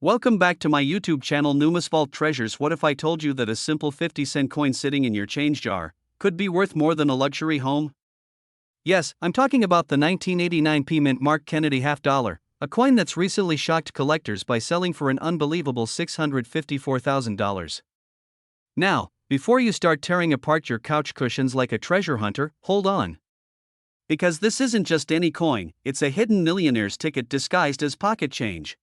Welcome back to my YouTube channel Numis Vault Treasures. What if I told you that a simple 50-cent coin sitting in your change jar could be worth more than a luxury home? Yes, I'm talking about the 1989 P Mint Mark Kennedy half dollar, a coin that's recently shocked collectors by selling for an unbelievable $654,000. Now, before you start tearing apart your couch cushions like a treasure hunter, hold on. Because this isn't just any coin, it's a hidden millionaire's ticket disguised as pocket change.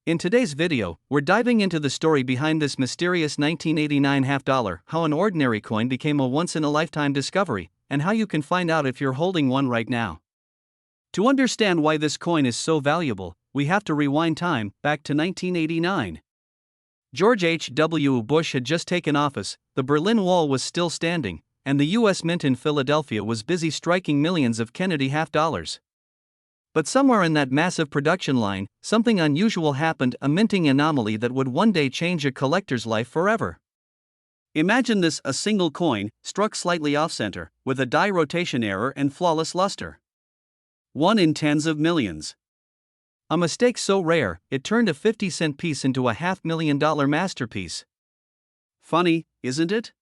In today's video, we're diving into the story behind this mysterious 1989 half dollar, how an ordinary coin became a once-in-a-lifetime discovery, and how you can find out if you're holding one right now. To understand why this coin is so valuable, we have to rewind time back to 1989. George H.W. Bush had just taken office, the Berlin Wall was still standing, and the U.S. Mint in Philadelphia was busy striking millions of Kennedy half dollars. But somewhere in that massive production line, something unusual happened, a minting anomaly that would one day change a collector's life forever. Imagine this: a single coin, struck slightly off-center, with a die rotation error and flawless luster. One in tens of millions. A mistake so rare, it turned a 50-cent piece into a $500,000 masterpiece. Funny, isn't it?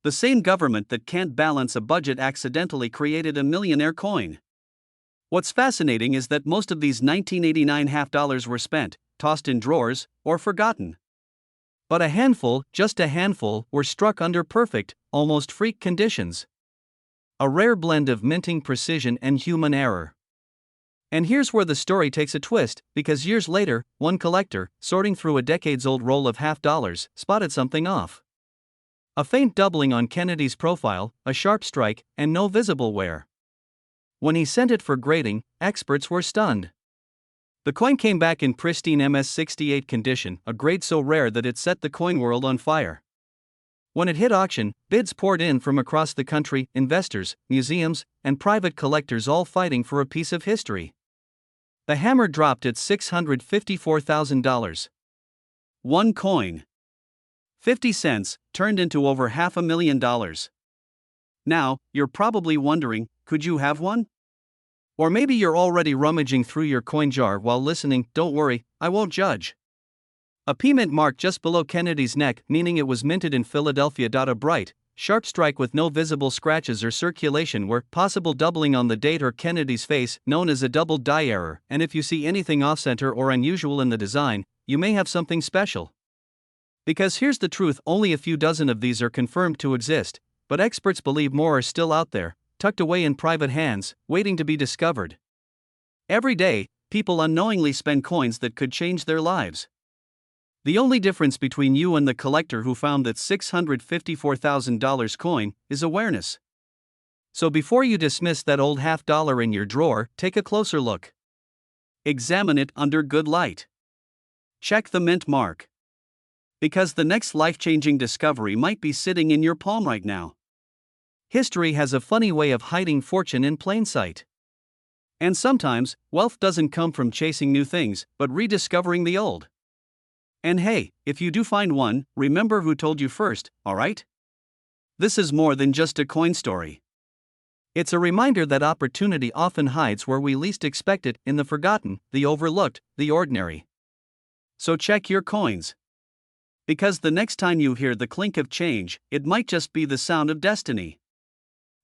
The same government that can't balance a budget accidentally created a millionaire coin. What's fascinating is that most of these 1989 half dollars were spent, tossed in drawers, or forgotten. But a handful, just a handful, were struck under perfect, almost freak conditions. A rare blend of minting precision and human error. And here's where the story takes a twist, because years later, one collector, sorting through a decades-old roll of half dollars, spotted something off. A faint doubling on Kennedy's profile, a sharp strike, and no visible wear. When he sent it for grading, experts were stunned. The coin came back in pristine MS-68 condition, a grade so rare that it set the coin world on fire. When it hit auction, bids poured in from across the country, investors, museums, and private collectors all fighting for a piece of history. The hammer dropped at $654,000. One coin, 50 cents, turned into over $500,000. Now, you're probably wondering, could you have one? Or maybe you're already rummaging through your coin jar while listening. Don't worry, I won't judge. A P Mint mark just below Kennedy's neck, meaning it was minted in Philadelphia. A bright, sharp strike with no visible scratches or circulation where possible doubling on the date or Kennedy's face, known as a double die error, and if you see anything off-center or unusual in the design, you may have something special. Because here's the truth, only a few dozen of these are confirmed to exist, but experts believe more are still out there, tucked away in private hands, waiting to be discovered. Every day, people unknowingly spend coins that could change their lives. The only difference between you and the collector who found that $654,000 coin is awareness. So before you dismiss that old half dollar in your drawer, take a closer look. Examine it under good light. Check the mint mark. Because the next life-changing discovery might be sitting in your palm right now. History has a funny way of hiding fortune in plain sight. And sometimes, wealth doesn't come from chasing new things, but rediscovering the old. And hey, if you do find one, remember who told you first, alright? This is more than just a coin story. It's a reminder that opportunity often hides where we least expect it, in the forgotten, the overlooked, the ordinary. So check your coins. Because the next time you hear the clink of change, it might just be the sound of destiny.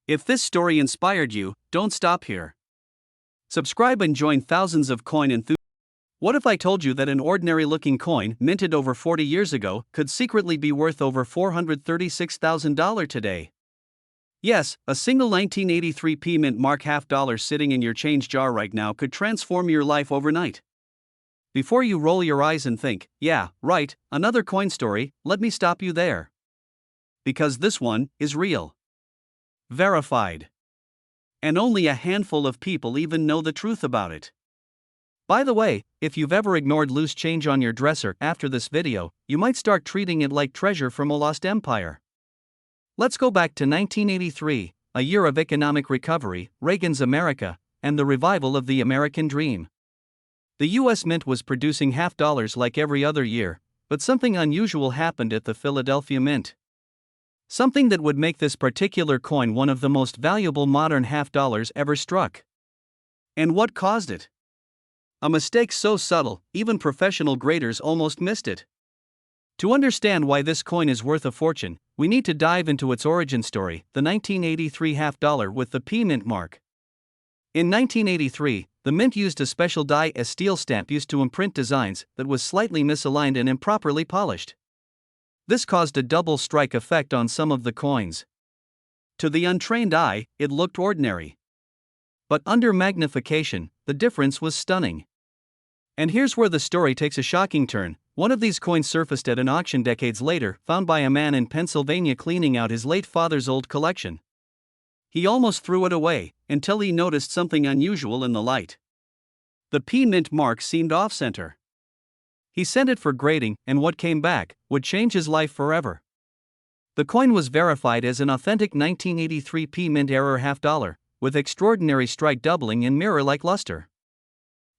If this story inspired you, don't stop here. Subscribe and join thousands of coin enthusiasts. What if I told you that an ordinary-looking coin, minted over 40 years ago, could secretly be worth over $436,000 today? Yes, a single 1983 P Mint Mark half dollar sitting in your change jar right now could transform your life overnight. Before you roll your eyes and think, yeah, right, another coin story, let me stop you there. Because this one is real. Verified. And only a handful of people even know the truth about it. By the way, if you've ever ignored loose change on your dresser after this video, you might start treating it like treasure from a lost empire. Let's go back to 1983, a year of economic recovery, Reagan's America, and the revival of the American dream. The U.S. Mint was producing half dollars like every other year, but something unusual happened at the Philadelphia Mint. Something that would make this particular coin one of the most valuable modern half dollars ever struck. And what caused it? A mistake so subtle, even professional graders almost missed it. To understand why this coin is worth a fortune, we need to dive into its origin story, the 1983 half dollar with the P mint mark. In 1983, the mint used a special die-as steel stamp used to imprint designs that was slightly misaligned and improperly polished. This caused a double strike effect on some of the coins. To the untrained eye, it looked ordinary. But under magnification, the difference was stunning. And here's where the story takes a shocking turn. One of these coins surfaced at an auction decades later, found by a man in Pennsylvania cleaning out his late father's old collection. He almost threw it away, until he noticed something unusual in the light. The P mint mark seemed off-center. He sent it for grading, and what came back would change his life forever. The coin was verified as an authentic 1983 P mint error half dollar, with extraordinary strike doubling and mirror-like luster.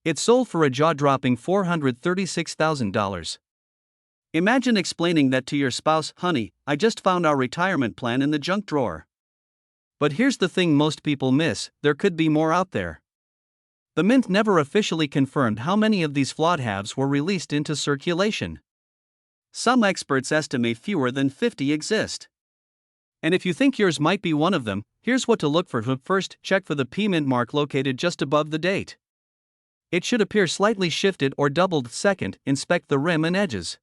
It sold for a jaw-dropping $436,000. Imagine explaining that to your spouse, "Honey, I just found our retirement plan in the junk drawer." But here's the thing most people miss: there could be more out there. The mint never officially confirmed how many of these flawed halves were released into circulation. Some experts estimate fewer than 50 exist. And if you think yours might be one of them, here's what to look for. First, check for the P mint mark located just above the date. It should appear slightly shifted or doubled. Second, inspect the rim and edges.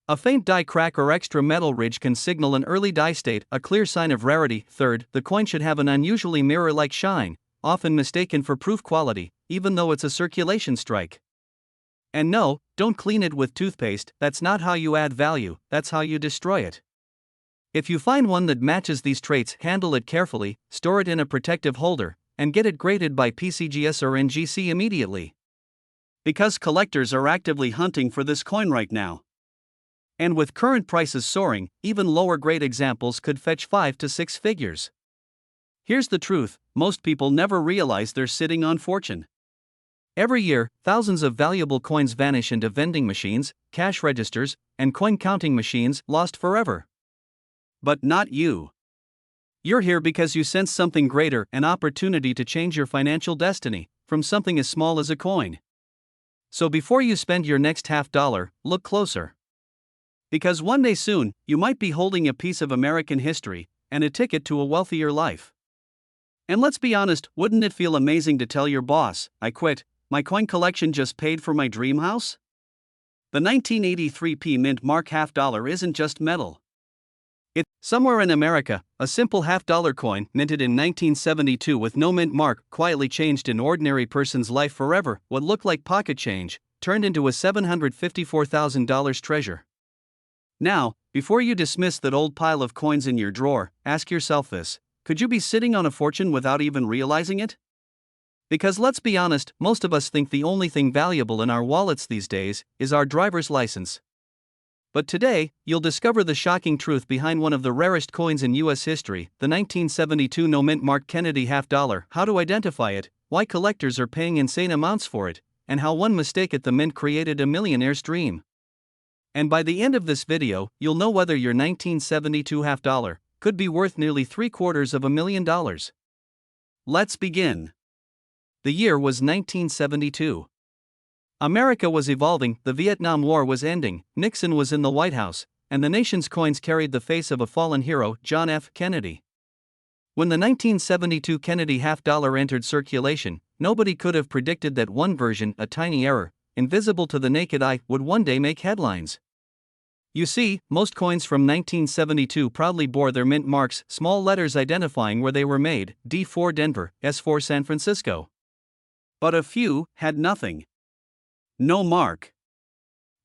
A faint die crack or extra metal ridge can signal an early die state, a clear sign of rarity. Third, the coin should have an unusually mirror-like shine, often mistaken for proof quality, even though it's a circulation strike. And no, don't clean it with toothpaste. That's not how you add value, that's how you destroy it. If you find one that matches these traits, handle it carefully, store it in a protective holder, and get it graded by PCGS or NGC immediately. Because collectors are actively hunting for this coin right now. And with current prices soaring, even lower grade examples could fetch 5 to 6 figures. Here's the truth: most people never realize they're sitting on fortune. Every year, thousands of valuable coins vanish into vending machines, cash registers, and coin counting machines, lost forever. But not you. You're here because you sense something greater, an opportunity to change your financial destiny, from something as small as a coin. So before you spend your next half dollar, look closer. Because one day soon, you might be holding a piece of American history, and a ticket to a wealthier life. And let's be honest, wouldn't it feel amazing to tell your boss, "I quit, my coin collection just paid for my dream house"? The 1983 P mint mark half dollar isn't just metal. Somewhere in America, a simple half-dollar coin, minted in 1972 with no mint mark, quietly changed an ordinary person's life forever. What looked like pocket change turned into a $754,000 treasure. Now, before you dismiss that old pile of coins in your drawer, ask yourself this: could you be sitting on a fortune without even realizing it? Because let's be honest, most of us think the only thing valuable in our wallets these days is our driver's license. But today, you'll discover the shocking truth behind one of the rarest coins in U.S. history, the 1972 no mint mark Kennedy half dollar, how to identify it, why collectors are paying insane amounts for it, and how one mistake at the mint created a millionaire's dream. And by the end of this video, you'll know whether your 1972 half dollar could be worth nearly $750,000. Let's begin. The year was 1972. America was evolving, the Vietnam War was ending, Nixon was in the White House, and the nation's coins carried the face of a fallen hero, John F. Kennedy. When the 1972 Kennedy half dollar entered circulation, nobody could have predicted that one version, a tiny error, invisible to the naked eye, would one day make headlines. You see, most coins from 1972 proudly bore their mint marks, small letters identifying where they were made, D4 Denver, S4 San Francisco. But a few had nothing. No mark.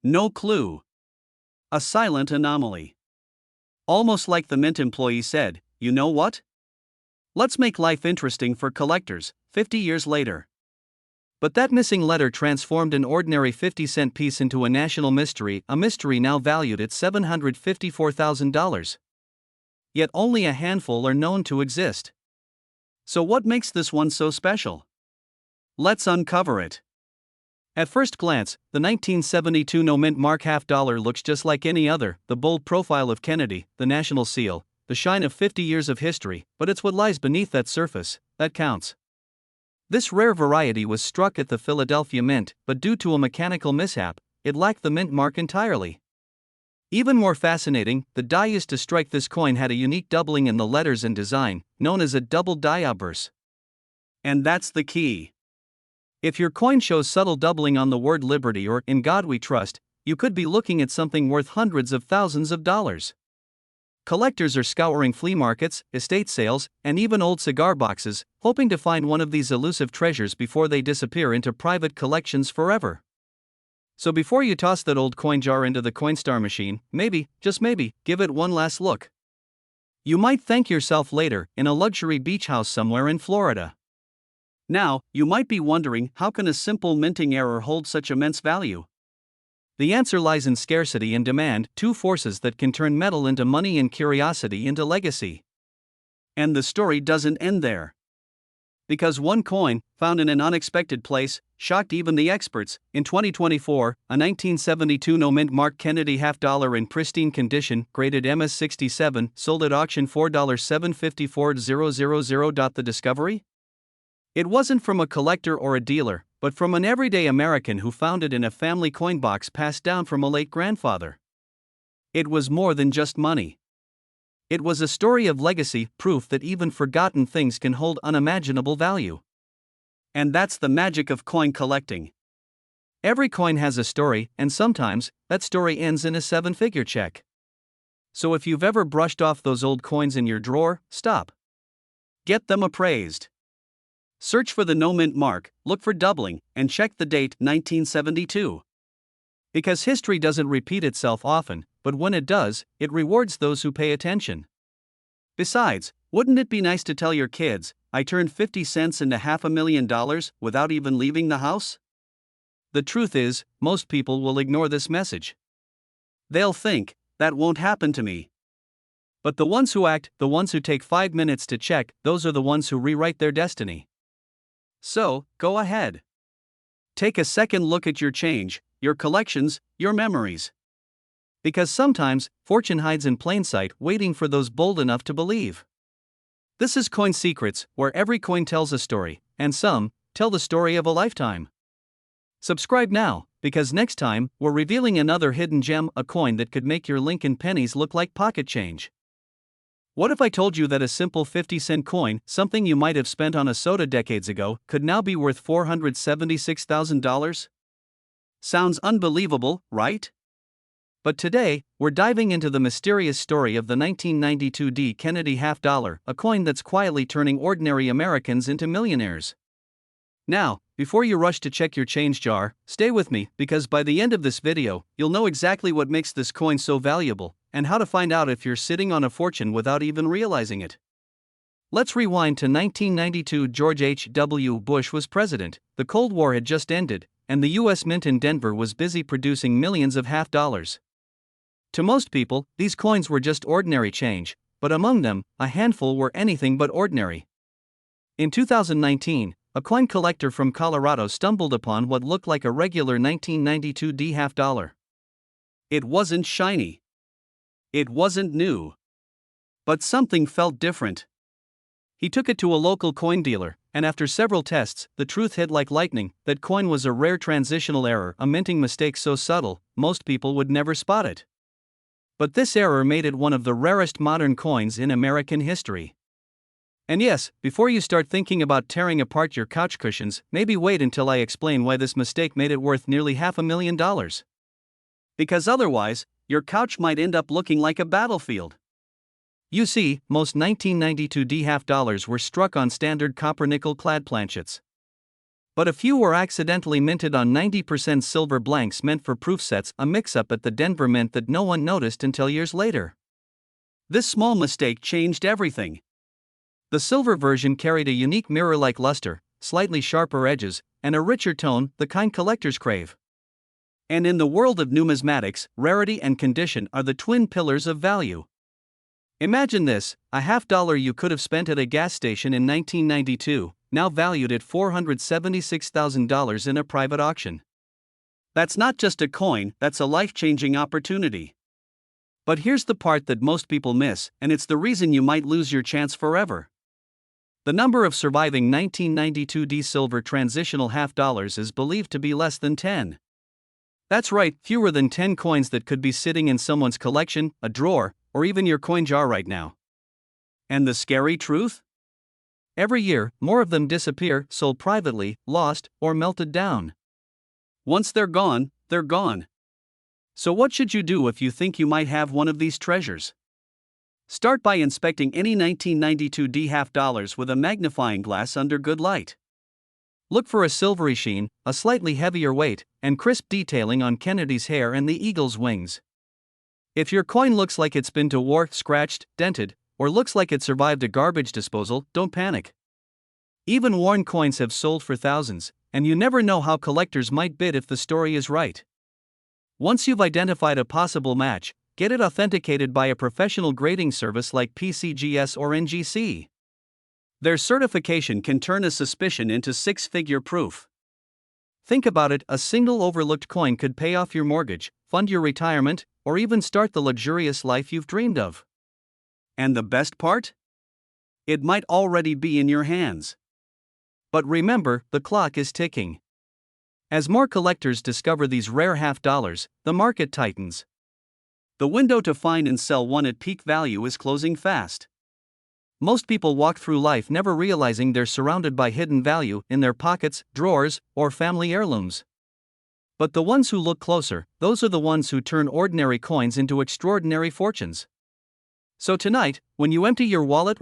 No clue. A silent anomaly. Almost like the mint employee said, "You know what? Let's make life interesting for collectors," 50 years later. But that missing letter transformed an ordinary 50-cent piece into a national mystery, a mystery now valued at $754,000. Yet only a handful are known to exist. So what makes this one so special? Let's uncover it. At first glance, the 1972 no mint mark half dollar looks just like any other: the bold profile of Kennedy, the national seal, the shine of 50 years of history, but it's what lies beneath that surface that counts. This rare variety was struck at the Philadelphia Mint, but due to a mechanical mishap, it lacked the mint mark entirely. Even more fascinating, the die used to strike this coin had a unique doubling in the letters and design, known as a double die obverse. And that's the key. If your coin shows subtle doubling on the word liberty or in God we trust, you could be looking at something worth hundreds of thousands of dollars. Collectors are scouring flea markets, estate sales, and even old cigar boxes, hoping to find one of these elusive treasures before they disappear into private collections forever. So before you toss that old coin jar into the Coinstar machine, maybe, just maybe, give it one last look. You might thank yourself later in a luxury beach house somewhere in Florida. Now, you might be wondering, how can a simple minting error hold such immense value? The answer lies in scarcity and demand, two forces that can turn metal into money and curiosity into legacy. And the story doesn't end there. Because one coin, found in an unexpected place, shocked even the experts. In 2024, a 1972 no-mint mark Kennedy half-dollar in pristine condition, graded MS67, sold at auction $4,754,000. The discovery? It wasn't from a collector or a dealer, but from an everyday American who found it in a family coin box passed down from a late grandfather. It was more than just money. It was a story of legacy, proof that even forgotten things can hold unimaginable value. And that's the magic of coin collecting. Every coin has a story, and sometimes, that story ends in a seven-figure check. So if you've ever brushed off those old coins in your drawer, stop. Get them appraised. Search for the no-mint mark, look for doubling, and check the date, 1972. Because history doesn't repeat itself often, but when it does, it rewards those who pay attention. Besides, wouldn't it be nice to tell your kids, I turned 50 cents into $500,000 without even leaving the house? The truth is, most people will ignore this message. They'll think, that won't happen to me. But the ones who act, the ones who take 5 minutes to check, those are the ones who rewrite their destiny. So, go ahead. Take a second look at your change, your collections, your memories. Because sometimes, fortune hides in plain sight, waiting for those bold enough to believe. This is Coin Secrets, where every coin tells a story, and some tell the story of a lifetime. Subscribe now, because next time, we're revealing another hidden gem, a coin that could make your Lincoln pennies look like pocket change. What if I told you that a simple 50-cent coin, something you might have spent on a soda decades ago, could now be worth $476,000? Sounds unbelievable, right? But today, we're diving into the mysterious story of the 1992 D. Kennedy half-dollar, a coin that's quietly turning ordinary Americans into millionaires. Now, before you rush to check your change jar, stay with me, because by the end of this video, you'll know exactly what makes this coin so valuable, and how to find out if you're sitting on a fortune without even realizing it. Let's rewind to 1992. George H.W. Bush was president, the Cold War had just ended, and the U.S. Mint in Denver was busy producing millions of half-dollars. To most people, these coins were just ordinary change, but among them, a handful were anything but ordinary. In 2019, a coin collector from Colorado stumbled upon what looked like a regular 1992 D half-dollar. It wasn't shiny. It wasn't new. But something felt different. He took it to a local coin dealer, and after several tests, the truth hit like lightning. That coin was a rare transitional error, a minting mistake so subtle, most people would never spot it. But this error made it one of the rarest modern coins in American history. And yes, before you start thinking about tearing apart your couch cushions, maybe wait until I explain why this mistake made it worth nearly $500,000. Because otherwise, your couch might end up looking like a battlefield. You see, most 1992 D half-dollars were struck on standard copper-nickel clad planchets. But a few were accidentally minted on 90% silver blanks meant for proof sets, a mix-up at the Denver Mint that no one noticed until years later. This small mistake changed everything. The silver version carried a unique mirror-like luster, slightly sharper edges, and a richer tone, the kind collectors crave. And in the world of numismatics, rarity and condition are the twin pillars of value. Imagine this, a half-dollar you could have spent at a gas station in 1992, now valued at $476,000 in a private auction. That's not just a coin, that's a life-changing opportunity. But here's the part that most people miss, and it's the reason you might lose your chance forever. The number of surviving 1992 silver transitional half dollars is believed to be less than 10. That's right, fewer than 10 coins that could be sitting in someone's collection, a drawer, or even your coin jar right now. And the scary truth? Every year, more of them disappear, sold privately, lost, or melted down. Once they're gone, they're gone. So what should you do if you think you might have one of these treasures? Start by inspecting any 1992 half dollars with a magnifying glass under good light. Look for a silvery sheen, a slightly heavier weight, and crisp detailing on Kennedy's hair and the eagle's wings. If your coin looks like it's been to war, scratched, dented, or looks like it survived a garbage disposal, don't panic. Even worn coins have sold for thousands, and you never know how collectors might bid if the story is right. Once you've identified a possible match, get it authenticated by a professional grading service like PCGS or NGC. Their certification can turn a suspicion into six-figure proof. Think about it, a single overlooked coin could pay off your mortgage, fund your retirement, or even start the luxurious life you've dreamed of. And the best part? It might already be in your hands. But remember, the clock is ticking. As more collectors discover these rare half dollars, the market tightens. The window to find and sell one at peak value is closing fast. Most people walk through life never realizing they're surrounded by hidden value in their pockets, drawers, or family heirlooms. But the ones who look closer, those are the ones who turn ordinary coins into extraordinary fortunes. So tonight, when you empty your wallet